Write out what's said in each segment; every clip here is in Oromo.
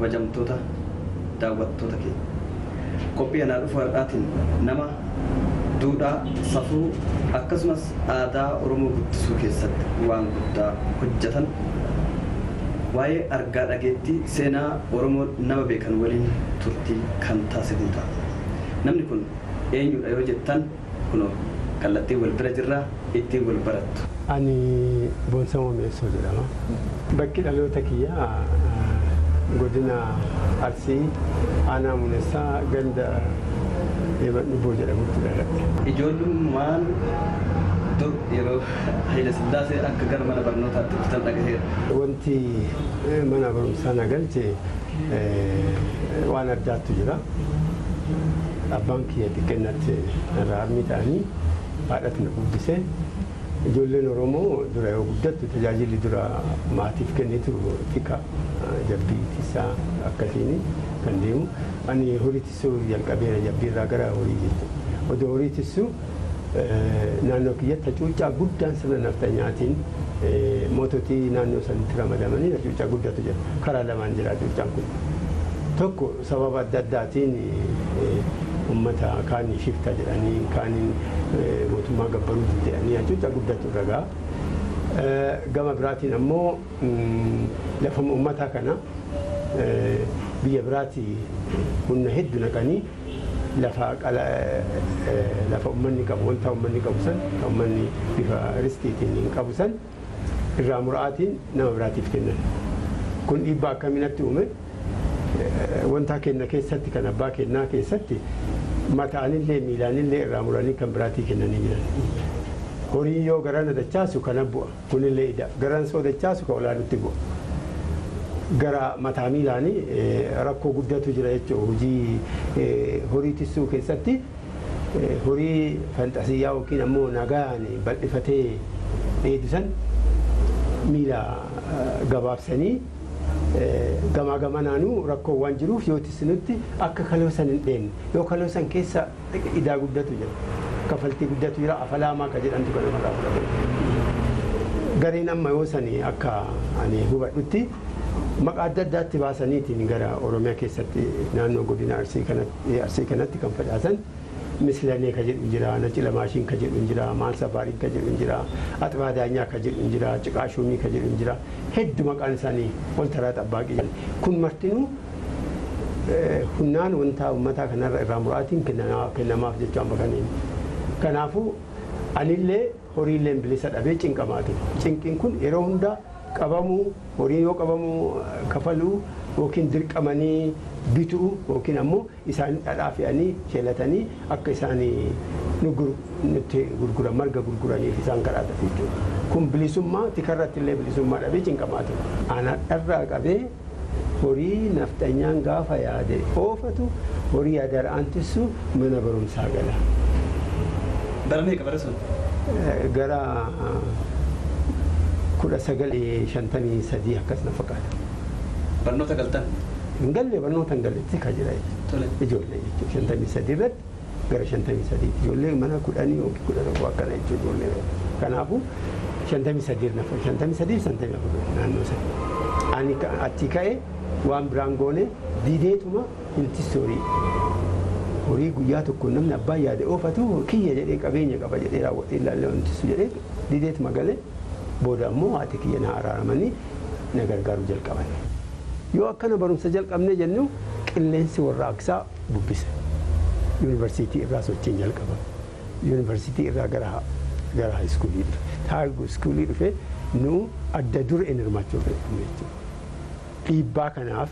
kabajamtoota daawwattoota keenya qophii ana dhufu har'aatiin nama duudhaa safuu akkasumas aadaa Oromoo guddisuu keessatti waan guddaa hojjetan waa'ee argaa dhageettii seenaa Oromoo nama beekan waliin turtii kan taasifnudha. Namni kun eenyudha yoo jettan kunoo kallattii wal bira jirraa ittiin wal barattu. Ani Boonsaa Meessoo jedhama. Bakki dhaloota kiyyaa godina Arsii aanaa Munessaa ganda Eebannuboo jedhamutti dhaladhe. Ijoollummaan dur yeroo Haile Sillaasee akka gara mana barnootaatti dhuftan dhagaheera. Wanti mana barumsaa na galche waan addaatu jira. Abbaan kiyya xiqqeennatti irraa harmi ta'anii haadhatti na guddisee ijoolleen Oromoo dura yoo guddattu tajaajilli dura maatiif kennitu xiqqa jabbiitisaa akkasiin kan deemu. Ani horii tissuu jalqabeera jabbiirraa gara horii jechuudha. Odoo horii tissuu naannoo kiyyatti hacuuccaa guddaan sirna nafxanyaatiin moototii naannoo sanitti ramadamanii hacuuccaa guddatu jira. Karaa lamaan jira hacuuccaan kun. Tokko sababa adda addaatiin ummata kaanii shifta jedhanii kaaniin mootummaa gabbaruu jedhanii hacuuccaa guddatu ragaa. Gama biraatiin ammoo lafa ummataa kana biyya biraatii humna hedduu naqanii lafa ummanni qabu wanta ummanni qabu san kan ummanni bifa riskiitiin qabu san irraa muraatiin nama biraatiif kennan. Kun dhiibbaa akkamiinatti uume wanta kenna keessatti kan abbaa kennaa keessatti mataanillee miilaanillee irraa muranii kan biraatii kennanii jiran. Horii yoo garana dachaasu kana bu'a kunillee ida garan soo dachaasu ka olaanutti bu'a. Gara mataa miilaanii rakkoo guddatu jira jechuudha. Hojii horii tissuu keessatti horii fantasiyaa yookiin ammoo nagaan bal'ifatee dheedisan miila gabaabsanii gamaa gamanaanuu rakkoo waan jiruuf yoo tissinutti akka kaloosan hin dheenne yoo kaloosan keessa idaa guddatu jira. Kafaltii guddatu jira afalaamaa ka jedhamtu kan namarraa fudhatu. Gareen amma yoo sanii akka ani hubadhutti maqaa adda addaatti baasaniitiin gara Oromiyaa keessatti naannoo godina Arsii kanatti kan fadhaasan mislanee ka jedhu jira, naci lamaashiin ka jedhu jira, maal safaariin ka jedhu jira, axbaa daanyaa ka jedhu jira, ciqaashuumii ka jedhu jira. Hedduu maqaan isaanii ol taraa xabbaaqii jiran. Kun martinuu humnaan wanta uummataa kanarra irraa muraatiin kennamaaf jecha amma kanneen. Kanaafuu anillee horiillee bilisa dhabee cinqamaa ture. Cinqiin kun yeroo hundaa qabamuu horii yoo qabamuu kafaluu yookiin dirqamanii bituu yookiin ammoo isaan dhadhaa fe'anii sheelatanii akka isaan nutti gurguran marga gurguraniif isaan kadhata jechuudha. Kun bilisummaa tikarratti illee bilisummaa dhabee cinqamaa ture. Ana dharraa qabee horii nafxanyaan gaafa yaade oofatu horii yaadaan tissu mana barumsaa gala. Barnee qabara sun? Gara 1953 akkas na fakkaata. Barnoota galtan? Hin galle barnoota hin galletti ka jira ijoollee jechuudha. 53 irratti gara 53 ijoollee mana 10 yookiin 11 akkana jechuudha ijoollee. Kanaafuu 53 nafa 53 naannoo sana. Ani achi ka'ee waan biraan goone diideetuma hintisoorii. Horii guyyaa tokko namni abbaa yaade oofatu kiyya jedhee qabeenya qaba jedhee raawwatee ilaallee wantisu jedhee diideetuma galee booda ammoo haati kiyya na araaramanii na gargaaruu jalqaban. Yoo akkana barumsa jalqabnee jennu qilleensi warraaqsaa bubbise. Yuunivarsiitii irraa sochiin jalqaba. Yuunivarsiitii irraa gara haayiskuulii dhufe. Haayiskuulii dhufe nu adda dureen hirmaachuu jechuudha. Dhiibbaa kanaaf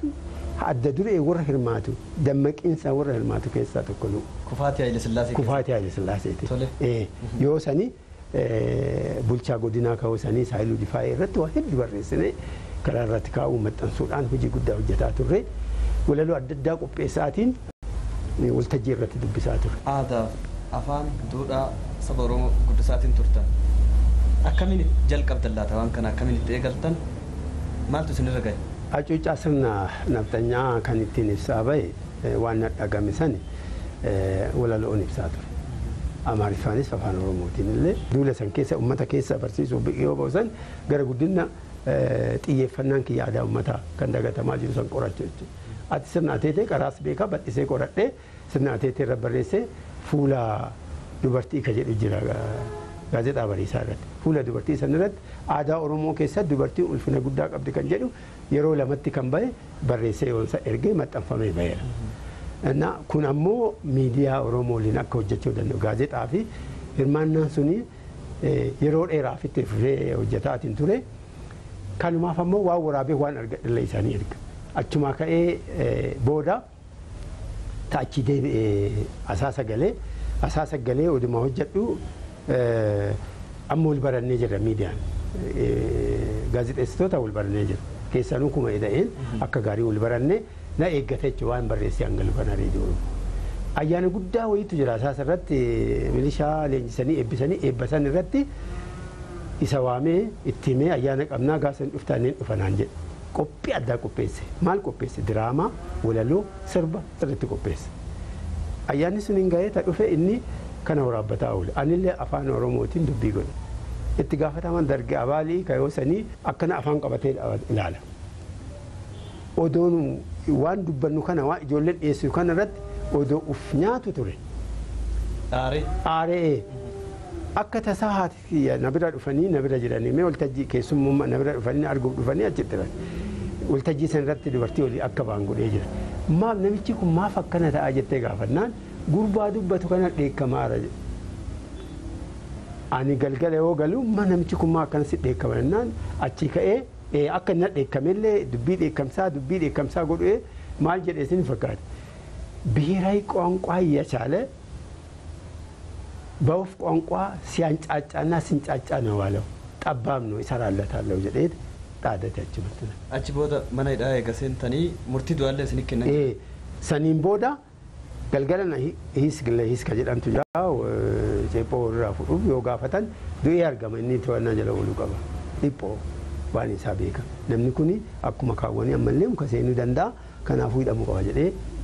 adda duree warra hirmaatu dammaqiinsa warra hirmaatu keessaa tokko nu. Kufaatii Haile Sillaasee. Kufaatii Haile Sillaaseeti. Yoo sanii bulchaa godinaa ka'uu sanii Saayiluu Difaa'ee irratti waan hedduu barreessine karaa irratti kaa'uu maxxansuudhaan hojii guddaa hojjetaa turre. Walaloo adda addaa qopheessaatiin waltajjii irratti dubbisaa ture. Aadaa, afaan, duudhaa saba Oromoo guddisaatiin turtan. Akkamiin jalqabdan laata waan kana akkamiin itti eegaltan maaltu isinirra gahe? Hacuuccaa sirna nafxanyaa kan ittiin ibsaa bahe waan dhagame sani walaloon ibsaa ture. Amaariffaanis afaan Oromootiin illee duula san keessa uummata keessa barsiisuu yoo ba'usan gara guddina xiyyeeffannaan kiyya aadaa uummataa kan dagatamaa jiru san qorachuu jechuudha. Ati sirna ateetee qaraas beekaa bal'isee qoradhee sirna ateetee irra barreessee fuula dubartii ka jedhu jira gaazexaa bariisaa irratti. Fuula dubartii san irratti aadaa Oromoo keessatti dubartiin ulfina guddaa qabdi kan jedhu yeroo lamatti kan bahe barreessee yoonsa ergee maxxanfamee baheera. Kun ammoo miidiyaa Oromoo waliin akka hojjechuu danda'u gaazexaa fi hirmaannaan suni yeroo dheeraaf itti fufee hojjetaatiin ture. Kanumaaf ammoo waan waraabee waan argadhillee isaanii erga. Achumaa ka'ee booda ta'achi deebi'ee asaasa galee odumaa hojjedhu amma wal barannee jirra miidiyaan. Gaazexeessitoota wal barannee jira. Keessanuu kuma eda'een akka gaarii wal barannee na eeggate jechuudha waan barreessee hangalfana reediyoo. Ayyaana guddaa wayiitu jira asaasa irratti milishaa leenjisanii eebbisan irratti isa waamee itti himee ayyaana qabnaa gaasan dhuftaaneen dhufanaan jedhe. Qophii addaa qopheesse. Maal qopheesse? Diraamaa, walaloo, sirba irratti qopheesse. Ayyaanni sun hin ga'ee ta dhufe inni kana waraabbataa oole. Anillee afaan Oromootiin dubbii godhe. Itti gaafataman dargee abaalii kayoosanii akkana afaan qabatee ilaala. Odoon waan dubbannu kana waan ijoolleen dhiyeessu kana irratti odoo uf nyaatu ture. Aaree. Akka tasaa haati na bira dhufanii na bira jiranii mee waltajjii keessummaa na bira dhufanii arguuf dhufanii achitti jiran. Waltajjii san irratti dubartii olii akka ba'an godhee jira. Maaf namichi kun maaf akkana ta'a jettee gaafannaan gurbaa dubbatu kana dheekkamaara jedhe. Ani galgala yoo galu namichi kun maa akkana si dheekkamannaan achi ka'ee akka inni dheekkamellee dubbii dheekkamsaa godhee maal jedhee sin fakkaate. Biheeraዊ ቋንቋ እየቻለ በወፍ ቋንቋ ሲያንጫጫና ሲንጫጫ ነው ዋለው ጠባብ ነው ይሰራለታለው ጀዴት ዳደታች መጥተና አቺ ቦዳ ማናይዳ የገሰንተኒ ሙርቲ ዱአለ ስንከነ ሰኒን ቦዳ ገልገለና ሂስ ከጀዳንቱ ያው ጨፖ ራፉ ዮጋ ፈተን ዱይ አርገመኒ ተወና ጀለውሉ ቀባ ዲፖ ባኒ ሳቤካ ነምኒ ኩኒ አኩማ ካወኒ አመለም ከሰኑ ደንዳ ከናፉ ይደሙ ቀባ ጀዴ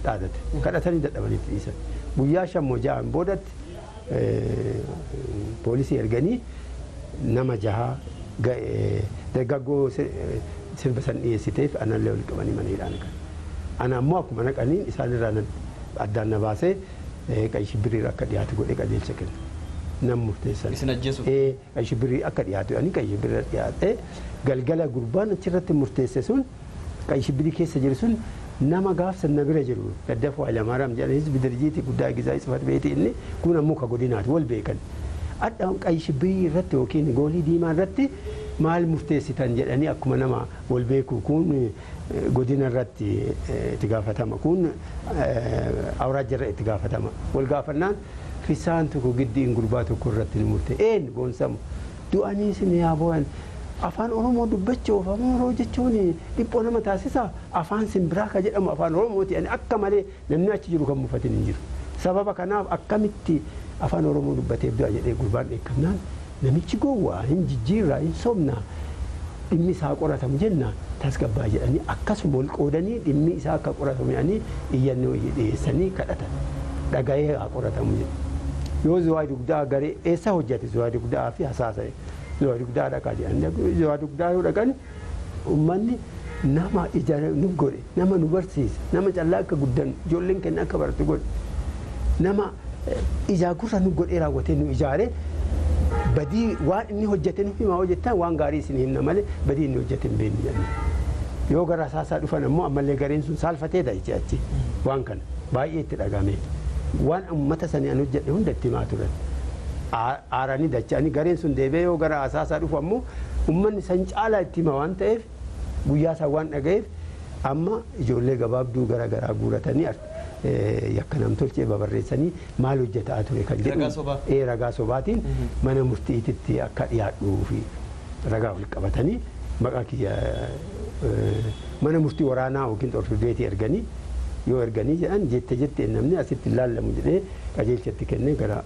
ዳደት ከዳተኒ ደደበኒ ይሰ ጉያ ሸሞጃ ቦዳት ፖሊሲ erganii nama jaha dargaggoo sirbasan dhiyeessiteef anallee wal qabanii maneedhaan kan. Ana ammoo akkuma naqanii isaan irraa addaan na baasee qayshibbirii akka dhiyaatu godhee qajeelcha kenna. Nam murteessan. Isin ajjeesu. Qayshibbirii akka dhiyaatu ani qayshibbirii dhiyaatee galgala gurbaan achirratti murteesse sun qayshibbirii keessa jiru sun nama gaafsan na bira jiru Gaddafuu Hayilamaariyaam jedhan hizbi dirjiitii guddaa gizaa'ii ጽሕፈት ቤት inni kun ammoo ka godinaati wal beekan. Addaan qayshibbirii irratti yookiin goolii diimaa irratti maal murteessitan jedhanii akkuma nama wal beeku kun godina irratti itti gaafatama kun awraajjarra itti gaafatama. Wal gaafannaan risaan tokko giddiin gurbaa tokko irratti ni murtee goonsamu du'anii sin yaabo'an afaan Oromoo dubbachuuf afaan Oromoo jechuun dhiphoo nama taasisa afaan simbiraa ka jedhamu afaan Oromooti ani akka malee namni achi jiru kan mufatin hin jiru. Sababa kanaaf akkamitti afaan Oromoo dubbateef du'a jedhee gurbaan dheekkamnaan namichi gowwaa hin jijjiirraa hin sobnaa dhimmi isaa qoratamu jenna tasgabbaa jedhanii akkasuma wal qoodanii dhimmi isaa akka qoratamu jedhanii iyyannoo dhiyeessanii kadhatan dhaga'ee haa qoratamu jedhu. Yoo zuwaa dugdaa garee eessa hojjate zuwaa dugdaa fi hasaasa'e. Zuwaa dugdaa dhaqaa jedhan zuwaa dugdaa yoo dhaqan uummanni nama ija nu godhe nama nu barsiise nama callaa akka guddan ijoolleen kenna akka baratu godhe nama ijaa gurra nu godhee raawwatee nu ijaare badii waan inni hojjete nu himaa hojjettan waan gaarii isin himna malee badii inni hojjete hin beeknu jedhan. Yoo gara asaasaa dhufan ammoo ammallee gareen sun saalfatee ta'ichi achi waan kana baay'ee itti dhagahame waan uummata sanii an hojjedhe hunda itti himaa turan. Aaranii dacha'anii gareen sun deebi'ee yoo gara asaasaa dhufu ammoo uummanni san caalaa itti hima waan ta'eef guyyaa isaa waan dhaga'eef amma ijoollee gabaabduu gara garaa guuratanii yakka namtolchee babarreessanii maal hojjetaa ture kan jedhu ragaa sobaatiin mana murtiititti akka dhiyaadhuu fi ragaa wal qabatanii maqaa kiyya mana murtii waraanaa yookiin xorfirbeetii erganii yoo erganii jedhan jette namni asitti ilaallamu jedhee qajeelchatti kennee gara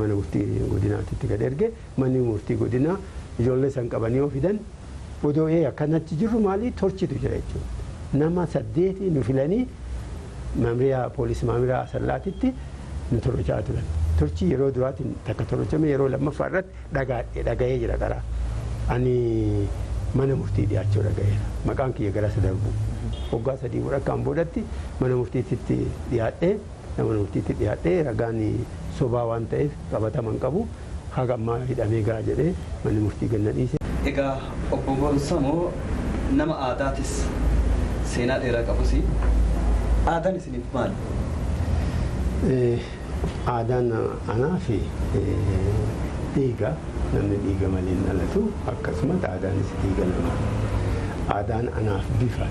mana murtii godinaatitti gad erge manni murtii godinaa ijoollee san qabanii yoo fidan odoo akkanatti jirru maalii torchitu jira jechuudha. Nama 8 nu filanii maamriyaa poolisii maamriyaa Asallaatitti nu torchaa turan. Torchii yeroo duraatiin takka torchame yeroo lammaffaa irratti dhaga'ee jira karaa. Ani mana murtii dhiyaachuu dhaga'eera. Maqaan kiyya gara sadarbu. Waggaa sadii walakkaan boodatti mana murtiitti dhiyaadhee nama murtiitti dhiyaadhee ragaan sobaa waan ta'eef qabataman qabu haga ammaa hidhamee gaa jedhee manni murtii ganna dhiise. Egaa obbo Gonsamoo nama aadaatis seenaa dheeraa qabus aadaan isiniif maali? Aadaan anaa fi dhiiga namni dhiiga malee hin dhalatu akkasumas aadaanis dhiiga namaa. Aadaan anaaf bifa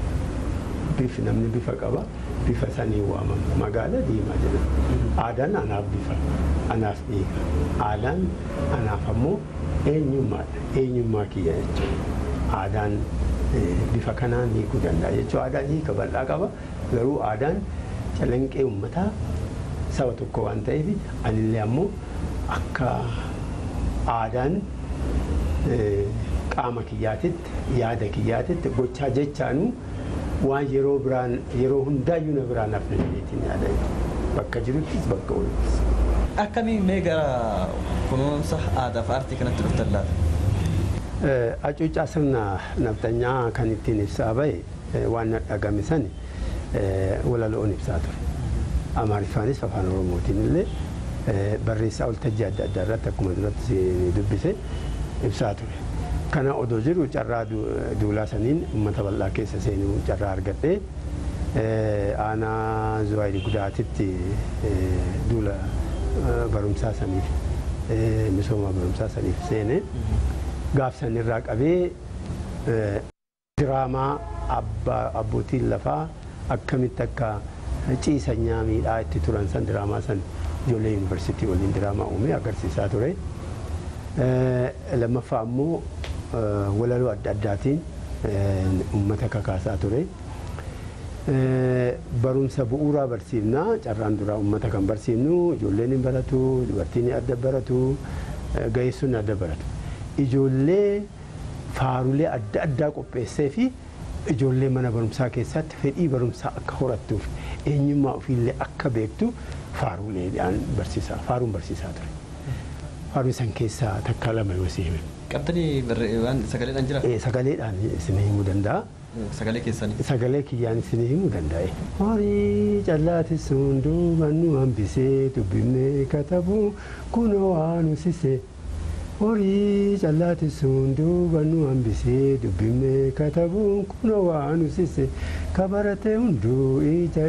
namni bifa qaba bifa sanii waamama magaala diimaa jedhama. Aadaan anaaf bifa anaaf dhiiga aadaan anaaf ammoo eenyummaa kiyya jechuudha. Aadaan bifa kanaan hiikuu danda'a jechuudha. Aadaan hiika bal'aa qaba garuu aadaan calanqee uummataa saba tokko waan ta'eef anillee ammoo akka aadaan qaama kiyyaatitti yaada kiyyaatitti gochaa jechaanuu waan yeroo hundaayyuu na biraan hafne jedheetiin yaada bakka jiruttis bakka ooluttis. Akkamiin mee gara kunuunsa aadaa fi aartii kanatti dhuftan laata? Hacuuccaa sirna naftanyaa kan ittiin ibsaa bahe waan dhagame sani walaloon ibsaa ture. Amaariffaanis afaan Oromootiin illee barreessaa waltajjii adda addaa irratti akkuma duratti dubbise ibsaa ture. Kana odoo jiru carraa duulaa saniin uummata bal'aa keessa seenuu carraa argadhee aanaa Zuwaayii Gudaatitti duula barumsaa saniif misooma barumsaa saniif seene gaafsan irraa qabee diraamaa abbootiin lafaa akkamitti akka ciisanyaa miidhaa itti turan san diraamaa san ijoollee yuunivarsiitii waliin diraamaa uumee agarsiisaa ture. Lammaffaa ammoo walaloo adda addaatiin uummata kakaasaa ture. Barumsa bu'uuraa barsiifnaa carraan duraa uummata kan barsiifnu ijoolleen hin baratu dubartiin adda baratu ga'eessuun adda baratu. Ijoollee faarulee adda addaa qopheessee fi ijoollee mana barumsaa keessatti fedhii barumsaa akka horattuuf eenyummaa ofiillee akka beektu faaruleedhaan faaruun barsiisaa ture. Faaruu san keessaa takkaa lama yoo seeme. Qabxanii waan sagaleedhaan jira? Sagaleedhaan isin himuu danda'a. Sagalee keessanii? Sagalee kiyyaan isin himuu danda'a. Horii callaati sun duuban nu hambisee dubbifnee katabuu kunoo waan usisee. Horii callaati sun duuban nu hambisee dubbifnee katabuun kunoo waan usisee. Kabarate hunduu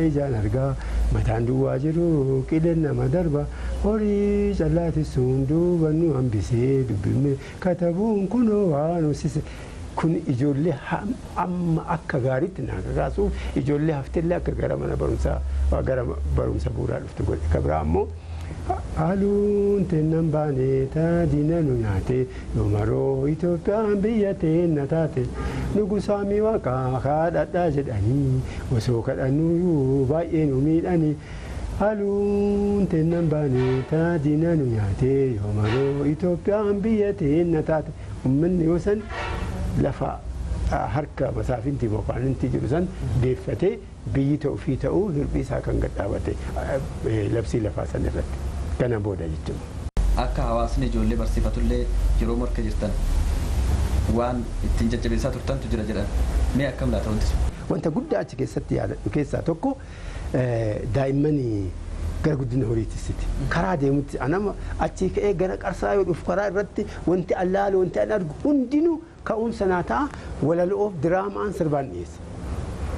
ijaan argaa mataan duwwaa jiru qileen nama darba. Horii callaati sun duuban nu hambisee dubbifnee katabuun kunoo waan usisee. Kun ijoollee amma akka gaariitti na kakaasuuf ijoollee haftellee akka gara mana barumsa bu'uuraa dhuftu godhe. Kabira ammoo haluun tennan baane taadina nu nyaate yoo maroo Itoophiyaan biyya teenna taate nugusaamii waaqaa kadhadhaa jedhanii osoo kadhannuyyuu baay'ee nu miidhanii. Haluun tennan baane taadina nu nyaate yoo maroo Itoophiyaan biyya teenna taate uummanni yoo san lafa harka masaafinti bokaaninti jiru san deeffatee biyyi ta'uu fi ta'uu hirbii isaa kan gadhaabate labsii lafaa san irratti kana booda jechuudha. Akka hawaasni ijoollee barsiifatullee yeroo marka jirtan waan ittiin jajjabeessaa turtantu jira jedhan mee akkam laata wanti sun? Wanta guddaa achi keessatti yaadadhu keessaa tokko daa'immanii gara guddina horiittisiti. Karaa deemutti anama achii ka'ee gara qarsaa yoo dhufu karaa irratti wanti allaalu wanti an argu hundinuu ka'umsa naa ta'a walaloof diraamaan sirbaan dhiyeessa.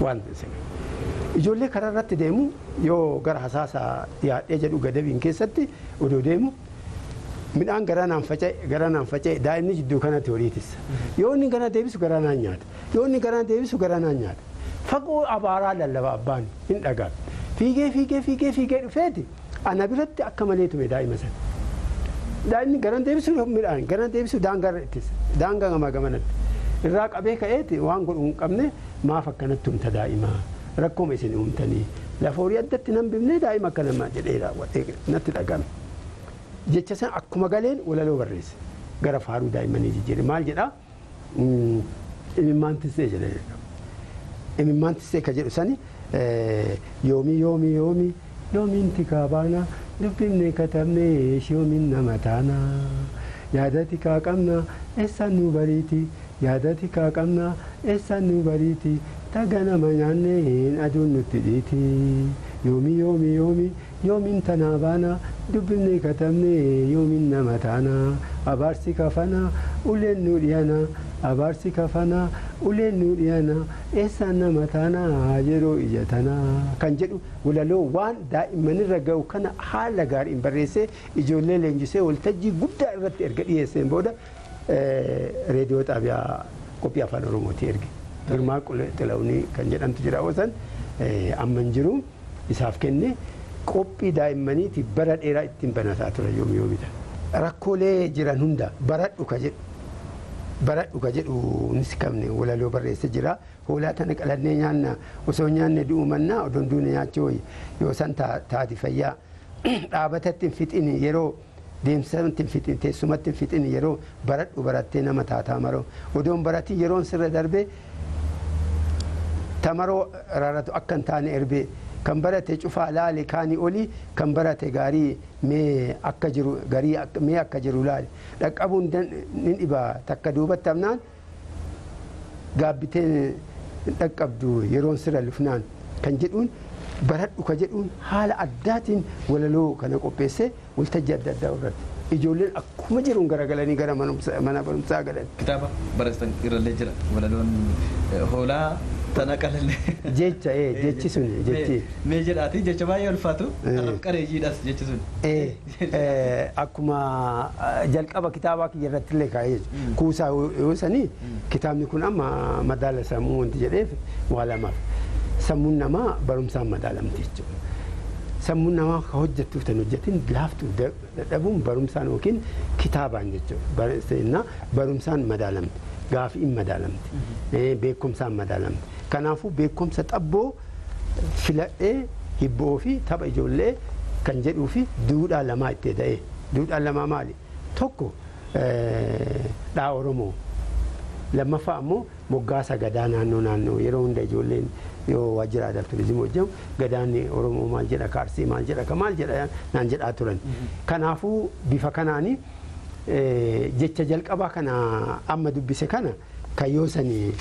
Waan ijoollee karaa irratti deemu yoo gara hasaasaa dhiyaadhee jedhu gadabiin keessatti odoo deemu midhaan garanaan faca'e daa'imni jidduu kanatti horiitissa. Yoo inni gara deebisu garanaan nyaata. Yoo inni gara deebisu garanaan nyaata. Fagoo abaaraa lallaba abbaan hin dhagaa. Fiigee dhufeeti ana biratti akka malee tume daa'ima sana. Daa'imni garan deebisu midhaan garan deebisu daangaa ittisa daangaa gamaa gamanatti irraa qabee ka'eeti waan godhu hin qabne maaf akkanatti humta daa'ima rakkooma isin uumtanii lafa horii addatti nan bifnee daa'ima akka namaa jedhee raawwatee natti dhagame. Jecha san akkuma galeen walaloo barreesse gara faaruu daa'immanii jijjiire maal jedhaa imimmaan tissee jedhee imimmaan tissee ka jedhu sani yoomiin tikaa baana dubbifnee katabnee yoomiin nama taana yaada tikaa qabna eessaan nu bariiti yaadati kaa qabna eessaan nu bariiti taganama nyaannee hin aduun nutti dhiiti yoomiin tanaa baana dubbifnee katabnee yoomiin nama taana abaarsi kafana uleen nu dhiyana abaarsi kafana uleen nu dhiyana eessaan nama taana yeroo ija tana kan jedhu walaloo waan daa'immanirra ga'u kana haala gaariin barreessee ijoollee leenjisee waltajjii guddaa irratti erga dhiyeesseen booda reediyoo xaabiyaa qophii afaan oromooti erge Girmaa Xilawunii kan jedhamtu jira wasan amman jiru isaaf kenne qophii daa'immaniiti bara dheeraa ittiin banataa ture yoomita rakkoolee jiran hunda baradhu ka jedhu nisi qabne walaloo barreesse jira hoolaa tana qalannee nyaanna osoo nyaanne du'u mannaa odoon duune nyaachuu yoo san taati fayyaa dhaabatatti hin fixini yeroo deemsatti hin fixini teessumatti hin fixini yeroo baradhu barattee nama taataa maroo odoon baratii yeroon sirra darbee tamaroo raratu akka hin taane erbee kan barate cufaa laale kaanii olii kan barate gaarii mee akka jiru garii mee akka jiru laale dhaqqabuun nin dhibaa takka duubatti amnaan gaabbiteen dhaqqabdu yeroon sirra lufnaan kan jedhuun baradhu ka jedhuun haala addaatiin walaloo kana qopheessee waltajjii adda addaa irratti ijoolleen akkuma jiruun garagalanii gara mana barumsaa galan. Kitaaba barreessan irrallee jira walaloon hoolaa tana qalallee. Jechi sun jechi. Mee jedhaati jecha baay'ee ulfaatu arraf qareeyyiidhas jechi sun. Akkuma jalqaba kitaabaa kiyya irratti illee kaa'ee jechuudha. Kuusaa yoo sanii kitaabni kun amma madaala sammuu wanti jedheef waa lamaaf. Sammuun namaa barumsaan madaalamti jechuudha. Sammuun namaa ka hojjettuuf tan hojjetin laaftuu dadhabuun barumsaan yookiin kitaabaan jechuudha. Barumsaan madaalamti. Gaafiin madaalamti. Beekumsaan madaalamti. Kanaafuu beekumsa xabboo filadhee hibboo fi tapha ijoollee kan jedhuu fi duudhaa lamaa itti da'ee. Duudhaan lamaa maali? Tokko dhaa Oromoo. Lammaffaa ammoo moggaasa gadaa naannoo yeroo hunda ijoolleen yoo waajjira aadaa turizimii hojjamu gadaanni Oromoo maal jedha Kaarsii maal jedha ka maal jedha naan jedhaa turan. Kanaafuu bifa kanaani jecha jalqabaa kana amma dubbise kana kayyoosanii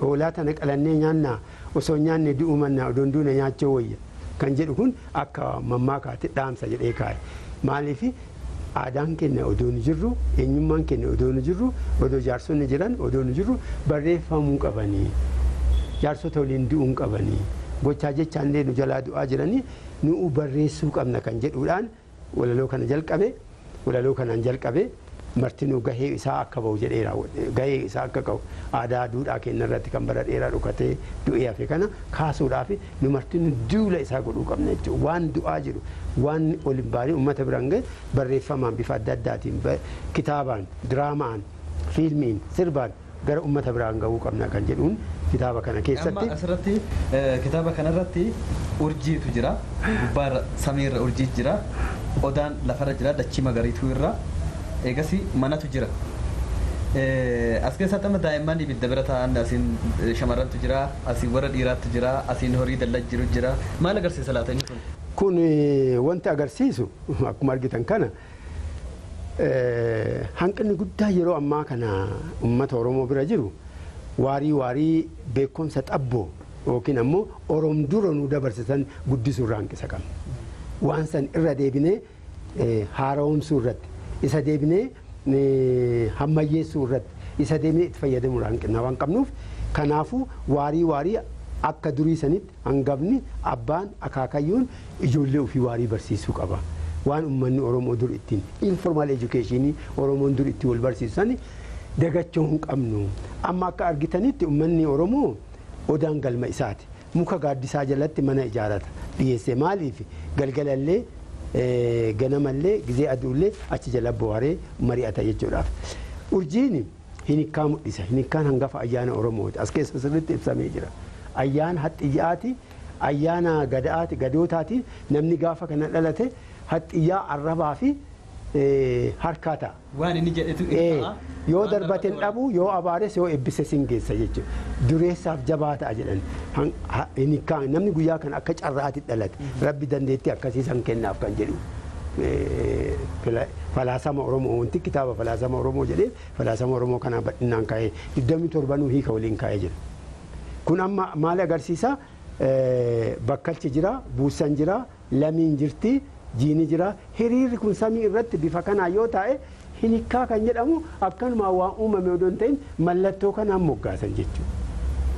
hoolaa tana qalannee nyaannaa osoo nyaanne du'u mannaa odoon duune nyaachuu wayya kan jedhu kun akka mammaakaatti dhaamsa jedhee kaa'e. Maaliif aadaan keenya odoo nu jirru eenyummaan keenya odoo nu jirru odoo jaarsonni jiran odoo nu jirru barreeffamuu qabanii jaarsota waliin du'uun qabanii gochaa jechaallee nu jalaa du'aa jiranii nu barreessuu qabna kan jedhuudhaan walaloo kana jalqabe walaloo kanaan jalqabe martinuu gahee isaa akka bahu jedhee gahee isaa akka qabu aadaa duudhaa keenya irratti kan bara dheeraa dhukatee du'ee hafe kana kaasuudhaaf nu martinuu duula isaa godhuu qabna jechuudha waan du'aa jiru waan ol hin baane uummata biraan gahe barreeffamaan bifa adda addaatiin kitaabaan diraamaan fiilmiin sirbaan gara uummata biraan gahuu qabna kan jedhuun kitaaba kana keessatti. Amma asirratti kitaaba kanarratti urjiitu jira gubbaarra samiirra urjii jira odaan lafarra jira dachii magariituu irra eegasi manatu jira. As keessatti amma daa'imman ibidda bira ta'an asiin shamarrantu jira asiin warra dhiiraatu jira asiin horii dallaa jiru jira maal agarsiisa laata inni kun? Kun wanti agarsiisu akkuma argitan kana hanqinni guddaa yeroo ammaa kana uummata Oromoo bira jiru waarii beekumsa xabboo yookiin ammoo Oromoo dura nu dabarsisan guddisuu irraa hanqisa qabna. Waan san irra deebinee haaromsuu irratti isa deebinee hammayyeessuu irratti isa deebinee itti fayyadamuu irraa hanqina waan qabnuuf kanaafuu waarii akka durii sanitti hangafni abbaan akaakayyuun ijoollee ofii waarii barsiisuu qaba. Waan uummanni Oromoo dur ittiin informal educationii Oromoon dur itti wal barsiisan dagachuu hin qabnu. Amma akka argitanitti uummanni Oromoo odaan galma isaati. Muka gaaddisaa jalatti mana ijaarata. Dhiyeessee maaliif galgalallee ganamallee gizee aduullee achi jala bohaaree mari'ata jechuudhaaf. Urjiin hinikkaa mul'isa. Hinikkaan hangafa ayyaana Oromooti. As keessa sirriitti ibsamee jira. Ayyaana haxxiyyaati, ayyaana gadaati, gadootaati. Namni gaafa kana dhalate haxxiyyaa arrabaa fi harkaa ta'a. Waan inni jedhetu yoo darbateen dhabu yoo abaares yoo eebbise sin geessa jechuudha. Dureessaaf jabaa ta'a jedhan. Namni guyyaa kana akka carraati dhalate rabbi dandeettii akkasiisan kennaaf kan jedhu. falaasama Oromoo wanti kitaaba falaasama Oromoo jedhee falaasama Oromoo kana bal'inaan kaa'ee 27 hiika waliin kaa'ee jira. Kun amma maal agarsiisa? Bakkalchi jira, buusan jira, lamiin jirti, jiini jira. Hiriirri kun samii irratti bifa kanaa yoo ta'e hinikkaa kan jedhamu akkanuma waan uumame odoo hin ta'in mallattoo kanaan moggaasan jechuudha.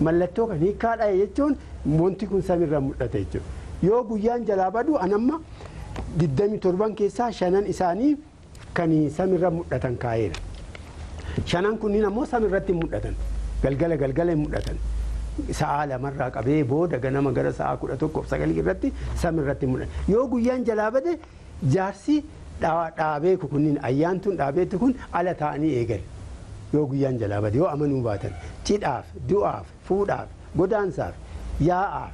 Mallattoo kan hiikkaadha jechuun wanti kun samiirra mul'ata jechuudha. Yoo guyyaan jalaa badu anamma 27 keessaa 5 isaanii kan samiirra mul'atan kaa'eera. 5 kunniin ammoo samiirratti mul'atan. Galgala hin mul'atan. Sa'a lamarraa qabee booda ganama gara sa'a 11:09 irratti samiirratti mul'ata. Yoo guyyaan jalaa bade jaarsi dhaabee kunniin ayyaantuun dhaabeetti kun ala ta'anii eegalu. Yoo guyyaan jalaa bade yoo amanuu baatan cidhaaf, du'aaf, fuudhaaf, godaansaaf, yaa'aaf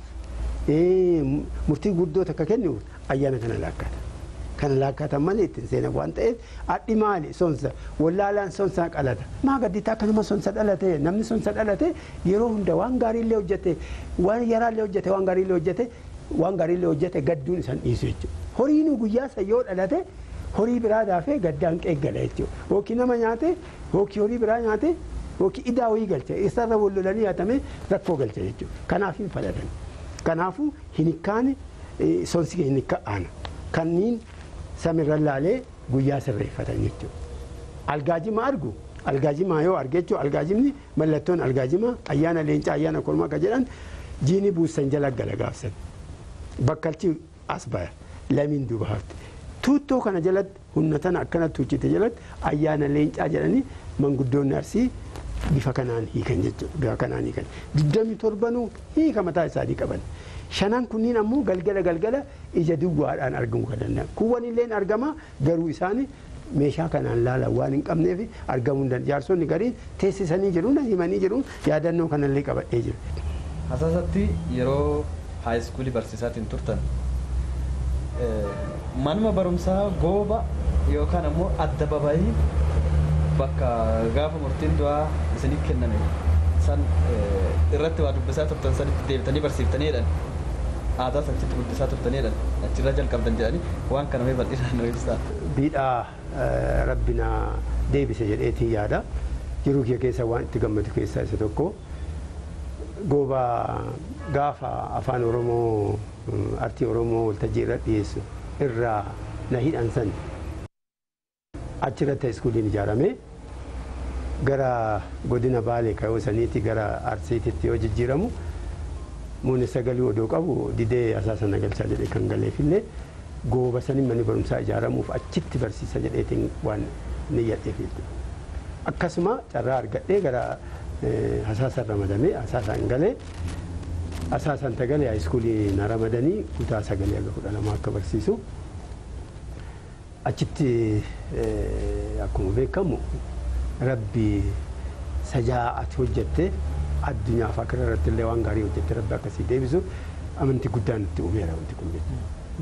murtii guddoo takka kennu ayyaana kana laakkata. Kana laakkatan malee ittiin seenan waan ta'eef adhi maali sonsa wallaalaan sonsa qalata. Maa gaddiitaa akka nama sonsa dhalate namni sonsa dhalate yeroo hunda waan gaariillee hojjete waan yaraallee hojjete waan gaariillee hojjete gadduun isan dhiisu jechuudha. Horiinuu guyyaa sayyoo dhalate horii biraa daafee gaddaan qeeggala jechuudha. Hookii nama nyaate hookii horii biraa nyaate hookii idaa wayii galcha isarra wallolanii nyaatame rakkoo galcha jechuudha. Kanaaf hin faladan. Kanaafuu hinikkaan sonsi hinikka aana. Kanniin samiirra laalee guyyaa sirreeffatan jechuudha. Algaajima argu algaajimaa yoo arge jechuudha. Algaajimni mallattoon algaajimaa ayyaana leencaa ayyaana kormaa akka jedhan jiini buusan jala gala gaafsan. Bakkalchi as baya lamiin duuba hafte. Tuuttoo kana jalatti humna tana akkana tuuchite jalatti ayyaana leencaa jedhanii manguddoonni Arsii bifa kanaan hiikan jechuudha. Bifa kanaan hiikan. 27 hiika mataa isaanii qaban. 5 kunniin ammoo galgala ija duwwaadhaan argamuu kan danda'an. Kuwwan illee argama garuu isaanii meeshaa kanaan laalan waan hin qabneef argamuu hin danda'an. Jaarsonni gariin teessisanii jiru himanii jiru yaadannoo kanallee qabadhee jiru. Asaasatti yeroo haayiskuulii barsiisaatiin turtan manuma barumsaa gooba yookaan ammoo adda babayii bakka gaafa murtiin du'aa isinii kenname san irratti waa dubbisaa turtan sanitti deebitanii barsiiftaniidhaan aadaa sanchitti guddisaa turtaniidhaan achirra jalqabdan jedhanii waan kana mee bal'inaan nu ibsaa. Biidhaa rabbina deebise jedheetiin yaada jiruu kee keessa waan itti gammadu keessaa isa tokko gooba gaafa afaan Oromoo artii Oromoo waltajjii irra dhiyeessu irraa na hidhan san achirratti iskuuliin ijaarame gara godina Baalee ka'uu saniitti gara Arsiititti yoo jijjiiramu muuni sagalii odoo qabu didee asaasa nagalchaa jedhee kan galeefillee gooba sanii manni barumsaa ijaaramuuf achitti barsiisa jedheetiin waan ni yadheef akkasuma carraa argadhee gara asaasa ramadamee asaasaan galee asaasaan tagalee iskuulii na ramadanii kutaa 9-12 akka barsiisu achitti akkuma beekamu rabbi sajaa'ati hojjette addunyaaf akka irratti illee waan gaarii hojjette rabbi akkasii deebisu amantii guddaan itti uumeera wanti kun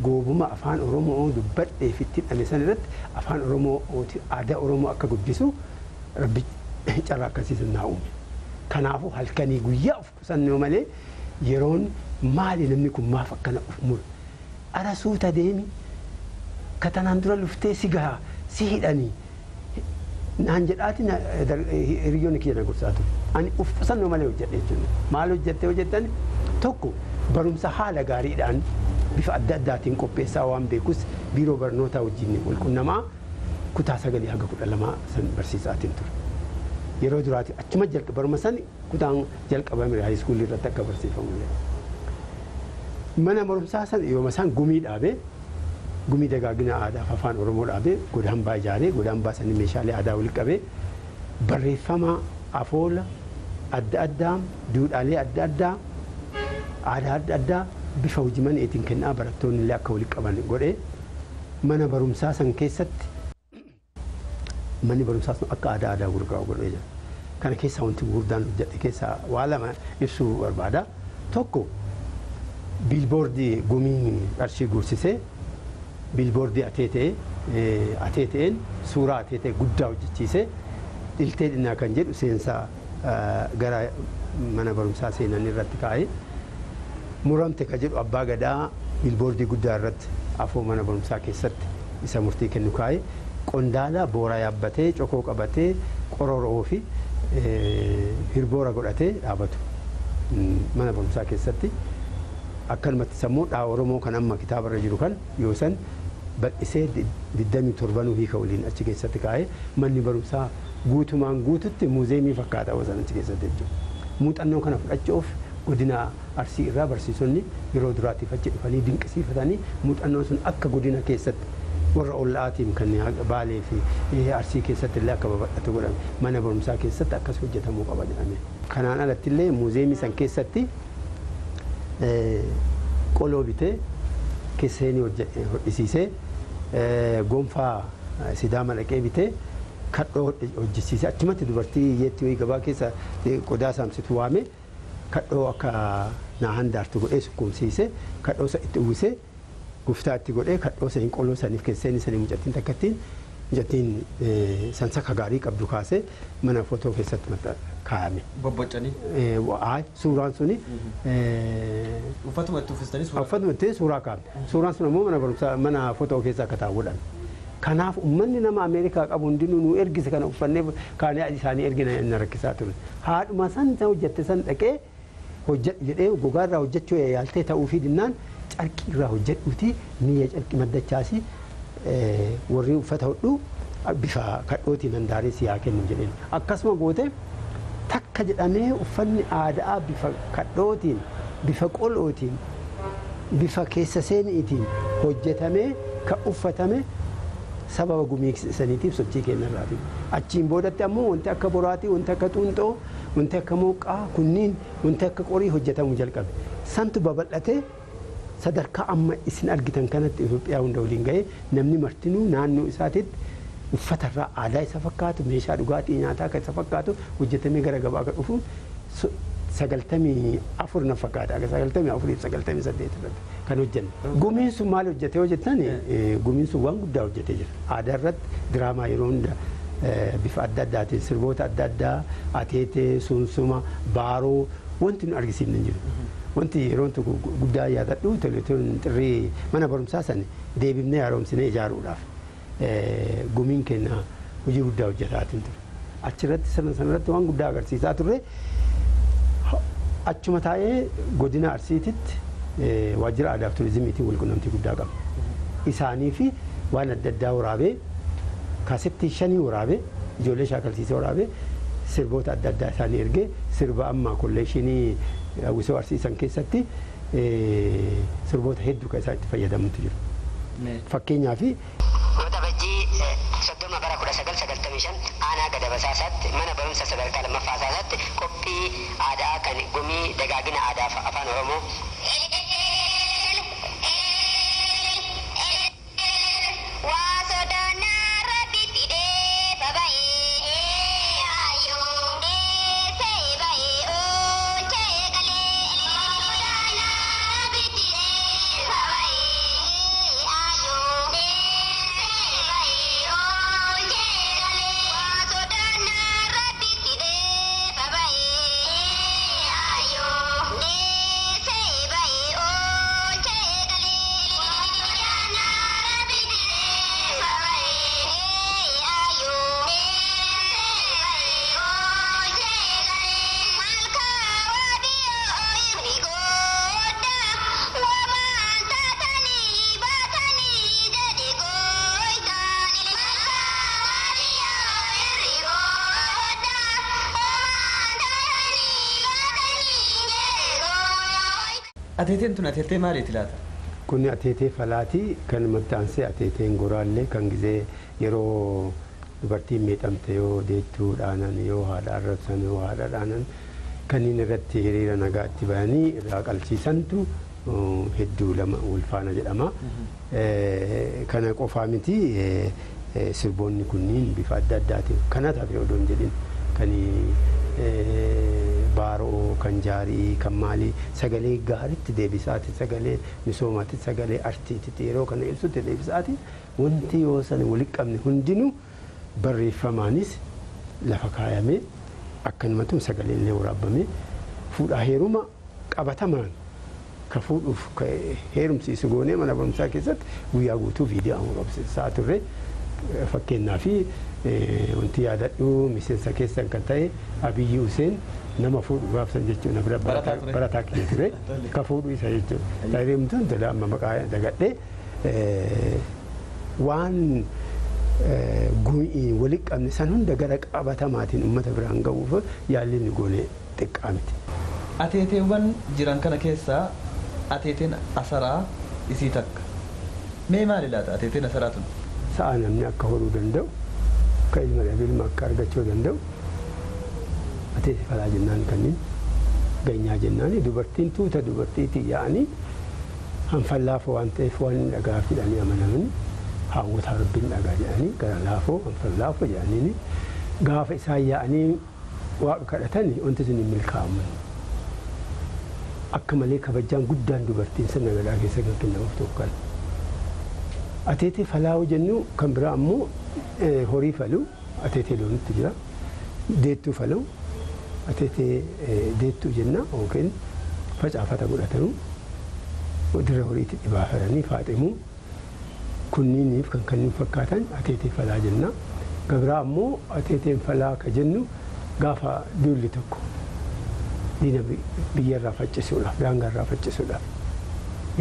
goobuma afaan Oromoo dubbadhee fitti dhame san irratti afaan Oromoo aadaa Oromoo akka guddisu rabbi carraa akkasii naa uume. Kanaafuu halkanii guyyaa of qusannoo malee yeroon maali namni kun maaf akkana of muru ara suuta deemi katanaan dura luftee si gahaa si hidhanii naan jedhaati hiriyoonni kiyya na gorsaatu ani of qusannoo malee hojjedhe jechuudha. Maal hojjettan tokko barumsa haala gaariidhaan bifa adda addaatiin qopheessaa waan beekus biiroo barnootaa wajjin walqunnamaa kutaa 9-12 san barsiisaatiin ture. Yeroo duraati achuma baruma san kutaan jalqabame haayiskuulii irratti akka barsiifamullee. Mana barumsaa san yooma san gumii dhaabee gumii dagaagina aadaa afaan Oromoo dhaabee godambaa ijaaree godambaa sanii meeshaalee aadaa walitti qabee barreeffama afoola adda addaa duudhaalee adda addaa aadaa adda addaa bifa hojiman eetiin kennaa barattoonni illee akka walitti qaban godhee mana barumsaa san keessatti manni barumsaa sun akka aadaa gurguraa'u godhee jira. Kana keessaa wanti gurguddaan hojjedhe keessaa waa lama ibsuu barbaada. Tokko biilboordii gumii qarshii guursisee biilboordii ateeteen suuraa ateetee guddaa hojjechiisee dhiltee dhinnaa kan jedhu seensaa gara mana barumsaa seenan irratti kaa'ee muramte ka jedhu abbaa gadaa biilboordii guddaa irratti afoo mana barumsaa keessatti isa murtii kennu kaa'ee qondaala booraa yaabbatee cokoo qabatee qororoo fi hirboora godhatee dhaabatu mana barumsaa keessatti akkanumatti sammuu Oromoo kan amma kitaabarra jiru kan yoo san bal'isee 27 hiika waliin achi keessatti kaa'ee manni barumsaa guutumaan guututti muuzeemii fakkaata wasan achi keessatti jechuudha. Muuxannoo kana fudhachuuf godina Arsii irraa barsiisonni yeroo duraatiif achi dhufanii dinqisiifatanii muuxannoo sun akka godina keessatti warra ollaatiin kan Baalee fi Arsii keessatti illee akka babal'atu godhame mana barumsaa keessatti akkas hojjetamuu qaba jedhame. Kanaan alatti illee muuzeemii san keessatti qoloo bitee keesseenii hodhisiisee gonfaa Sidaama dhaqee bitee kadhoo hojjisiisee achumatti dubartii hiyyeetti wayii gabaa keessa qodaa saamsitu waame kadhoo akka naahan daartu godhee sukkuumsiisee kadhoo isa itti uwwisee guftaatti godhee kadhoo saniin qoloo saniif keesseenii sanii mucattiin takkattiin sansaka gaarii qabdu kaasee mana footoo keessatti kaa'ame. Bobbocanii. Suuraan suni. Uffatuma itti uffistanii suuraa. Uffatuma itti suuraa kaa'ame. Suuraan sun ammoo mana barumsaa mana footoo keessa akka taa'u godhame. Kanaaf uummanni nama Ameerikaa qabu hundinuu nu ergise kana uffannee kaanee isaanii ergina inni rakkisaa ture. Haadhuma san hojjette san dhaqee hojjedhu jedhee gogaarraa hojjechuu yaaltee ta'uufii dinnaan carqii irraa hojjedhuuti niyya carqii maddachaasi warri uffata hodhu bifa kadhootiin handaaree siyaa kennu jedheen. Akkasuma goote takka jedhamee uffanni aadaa bifa kadhootiin bifa qolootiin bifa keessa seeniitiin hojjetamee kan uffatame sababa gumii saniitiif sochii kennarraati. Achiin boodatti ammoo wanti akka boraatii, wanti akka xuunxoo, wanti akka mooqaa kunniin wanti akka qorii hojjetamuu jalqabe. Santu babal'atee sadarkaa amma isin argitan kanatti Itoophiyaa hunda waliin ga'ee namni martinuu naannoo isaatiitti uffatarraa aadaa isa fakkaatu meeshaa dhugaatii nyaataa kan isa fakkaatu hojjetamee gara gabaa akka dhufu 94 na fakkaata. 94 98 irratti kan hojjenne. Gumiin sun maal hojjetee hojjetan gumiin sun waan guddaa hojjetee jira. Aadaa irratti diraamaa yeroo hunda bifa adda addaatiin sirboota adda addaa ateetee sunsuma baaroo wanti nu argisiifne hin jiru. Wanti yeroo guddaa yaadadhu xirrii mana barumsaa san deebifnee haaromsinee ijaaruudhaaf gumiin keenya hojii guddaa hojjetaatiin ture. Achirratti sanarratti waan guddaa agarsiisaa turre achuma taa'ee godina Arsiititti waajjira aadaa fi turizimiitiin walqunnamtii guddaa qaba. Isaanii fi waan adda addaa waraabee kaasettii 5 waraabee ijoollee shaakalsiisee waraabee sirboota adda addaa isaanii ergee sirba amma kolleeshinii Wisoo Arsiisan keessatti sirboota hedduu kan isaan itti fayyadamutu jiru. Fakkeenyaaf Waxabajjii 30 bara 1995 aanaa Gadabasaasaatti mana barumsa sadarkaa lammaffaasaatti qophii aadaa kan gumii dagaagina aadaa afaan Oromoo Ateeteen tun ateetee maaliiti laata? Kun ateetee falaatii kan maxxansee ateeteen goraallee kan gizee yeroo dubartiin miidhamte yoo deettuudhaanan yoo haadha arrabsan yoo haadhaadhaanan kanneen irratti hiriira nagaa itti bayanii irraa qalchiisantu hedduu lama ulfaana jedhama. Kana qofaa miti sirboonni kunniin bifa adda addaatiin kanataaf yoo doon jedhin kan baaroo kan jaarii kan maalii sagalee gaariitti deebisaati sagalee misoomaatti sagalee artiitti yeroo kana ibsutti deebisaati wanti yoo san walitti qabne hundinuu barreeffamaanis lafa kaayamee akkanumatu sagalee illee waraabamee fuudhaa heeruma qabatamaan ka fuudhuuf heerumsiisu goonee mana barumsaa keessatti guyyaa guutuu viidiyoo agarsiisaa turre. Fakkeenyaaf wanti yaadadhu miseensa keessan kan ta'e Abiyyi Huseen nama fuudhu gaafsan jechuudha bira barataa kiyya ture ka fuudhu isa jechuudha. Taa'imtuun dada amma maqaa dagadhee waan walitti qabne san hunda gara qabatamaatiin uummata biraan ga'uuf yaalli ni goone xiqqaa miti. Ateeteewwan jiran kana keessaa ateeteen asaraa isii takka. Mee maali laata ateeteen asaraa tun? Sa'a namni akka horuu danda'u, akka ilma dhabe ilma akka argachuu danda'u. Ateete falaa jennaan kanneen ganyaa jennaan dubartiin tuuta dubartiitii yaa'anii hanfallaafoo waan ta'eef waan dhagaa fidhanii amanamanii hawwata rabbiin dhagaa jedhanii gara laafoo hanfallaafoo jedhanii gaafa isaan yaa'anii waaqa kadhatanii wanti sun hin milkaa'amu. Akka malee kabajaan guddaan dubartiin sirna gadaa keessa kan kennamuuf tokko. Ateetee falaa jennu kan biraa ammoo horii faluu ateetee loonitti jira. Deettuu faluu ateetee deettuu jenna yookiin facaafata godhatanu dirra horiitti dhibaafatanii faaximuu kunniiniif kan kanneen fakkaatan ateetee falaa jenna. Gabiraa ammoo ateeteen falaa ka jennu gaafa duulli tokko diina biyyarraa faccisuudhaaf daangarraa faccisuudhaaf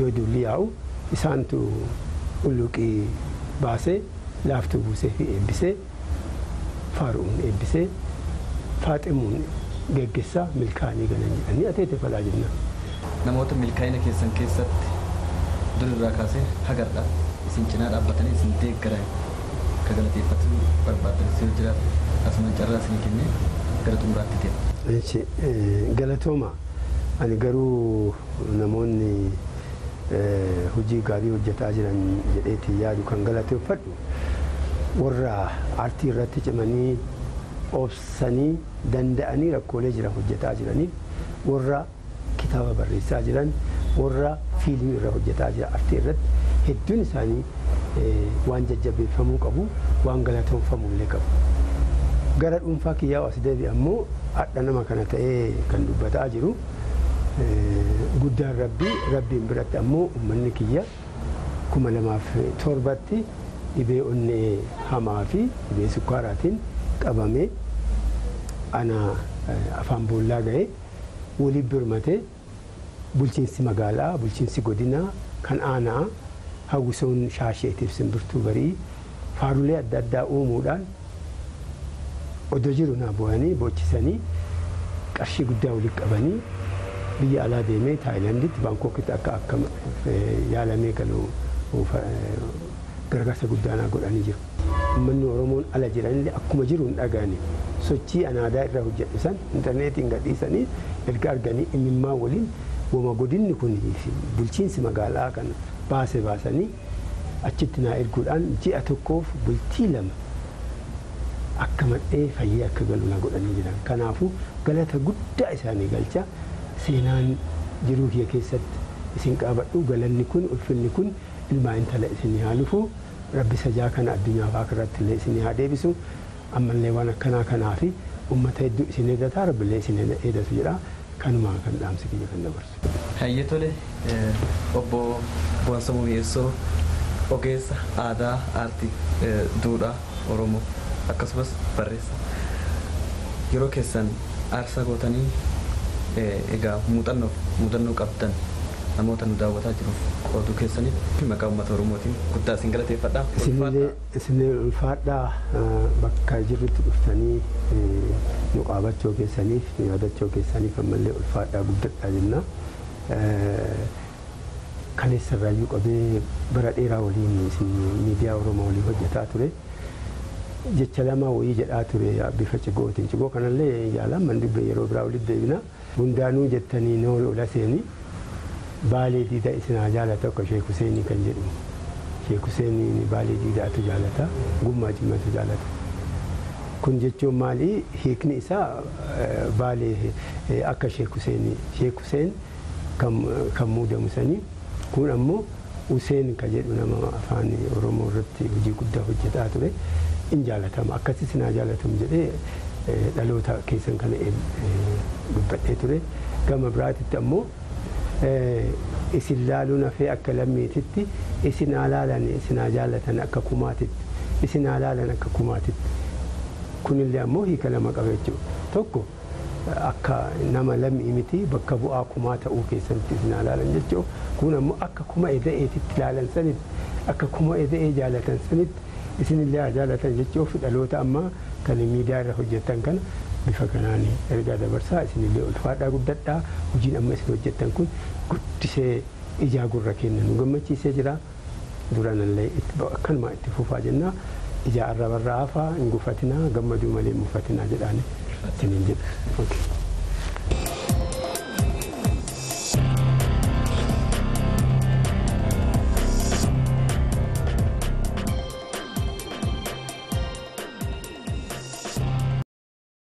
yoo duulli yaa'u isaantu ulluqii baasee laaftuu buusee fi eebbisee faaruun eebbisee faaximuun geggeessaa milkaa'anii galan jedhanii ateetee falaa jenna. Namoota milkaa'ina keessan keessatti durirraa kaasee hagarra isin cinaa dhaabbatanii isin deeggaran ka galateeffachuu barbaadan si jiraatu asuma carraa isin kennee gara xumuraatti deema. Galatooma ani garuu namoonni hojii gaarii hojjetaa jiran jedheetii yaadu kan galateeffadhu warra aartii irratti cimanii obsanii danda'anii rakkoolee jiran hojjetaa jiranii warra kitaaba barreessaa jiran warra fiilmii irra hojjetaa jiran aartii irratti hedduun isaanii waan jajjabeeffamuu qabu waan galatoomfamuu illee qabu. Gara dhuunfaa kiyyaa as deebi'e ammoo hadha nama kana ta'ee kan dubbataa jiru guddaan rabbiin biratti ammoo uummanni kiyya 2007tti dhibee onnee hamaa fi dhibee sukkaaraatiin qabamee ana afaan boollaa ga'ee waliif birmatee bulchiinsi magaalaa bulchiinsi godinaa kan aanaa hawwisoon shaasheetiif simbirtuu barii faarulee adda addaa uumuudhaan odoo jiru naa bu'anii boochisanii qarshii guddaa walitti qabanii biyya alaa deemee Taayilaanditti Baankookitti akka yaalamee galu gargaarsa guddaanaa godhanii jiru. Uummanni Oromoon ala jiranillee akkuma jiru hin dhagaane sochii anaadaa irra hojjedhu san intarneetiin gadhiisanii erga arganii imimmaa waliin wama godinni kun bulchiinsi magaalaa kan baasanii achitti naa erguudhaan ji'a tokkoof bultii lama akka madhee fayyee akka galu na godhanii jiran. Kanaafuu galata guddaa isaanii galcha seenaan jiruu kiyya keessatti isin qabadhu galanni kun ulfinni kun ilmaa intala isinii haa dhufu rabbi sajaa kana addunyaa faa irratti illee isinii haa deebisu ammallee waan akkanaa kanaa fi uummata hedduu isin eeggataa rabbillee isin eeggatu jedha kanumaa kan dhaamsi kiyya kan dabarsu. Hayyee tole obbo Boonsamuu Mi'eessoo ogeessa aadaa aartii duudhaa Oromoo akkasumas barreessa yeroo keessan aarsaa gootanii egaa muuxannoo qabdan namoota nu daawwataa jiruuf qooduu keessaniif maqaa uummata Oromootiin guddaa isin galateeffadha. Isinillee ulfaadhaa bakka jirrutti dhuftanii nu qaabachuu keessaniif nu yaadachuu keessaniif ammallee ulfaadhaa guddadhaa jenna. Kaleessarraayyuu qabee bara dheeraa waliin isin miidiyaa Oromoo waliin hojjetaa ture. Jecha lama wayii jedhaa ture bifa cigootiin cigoo kanallee yaalaan mandubbe yeroo biraa walitti deebina. Hundaanuu jettanii nool ola seenii baalee diida isin haa jaalata akka Sheek Huseenii kan jedhu. Sheek Huseenii baalee diidaatu jaalata gummaa cimmatu jaalata. Kun jechuun maali hiikni isaa baalee akka Sheek Huseenii Sheek Huseen kan muudamu sanii kun ammoo Huseen kan jedhu nama afaan Oromoo irratti hojii guddaa hojjetaa ture. In jaalatama akkasii sinaa jaalatamu jedhee dhaloota keessan kana dubbadhee ture. Gama biraatitti ammoo isin laaluun hafee akka lammiititti isin alaalan isin jaalatan akka kumaatitti isin alaalan akka kumaatitti kunillee ammoo hiika lama qaba jechuudha. Tokko akka nama lammii miti bakka bu'aa kumaa ta'uu keessatti isin alaalan jechuudha. Kun ammoo akka kuma eda'eetitti ilaalan sanitti akka kuma eda'ee jaalatan sanitti isinillee jaalatan jechuudha. Dhaloota ammaa kan miidiyaa irra hojjetan kana bifa kanaan ergaa dabarsaa isinillee ulfaadhaa guddadhaa hojiin amma isin hojjettan kun guddisee ijaa gurra kenna nu gammachiisee jira duranallee akkanuma itti fufaa jennaa ijaa arrabarraa hafaa hin gufatinaa gammaduu malee mufatinaa jedhaani isiniin jedha.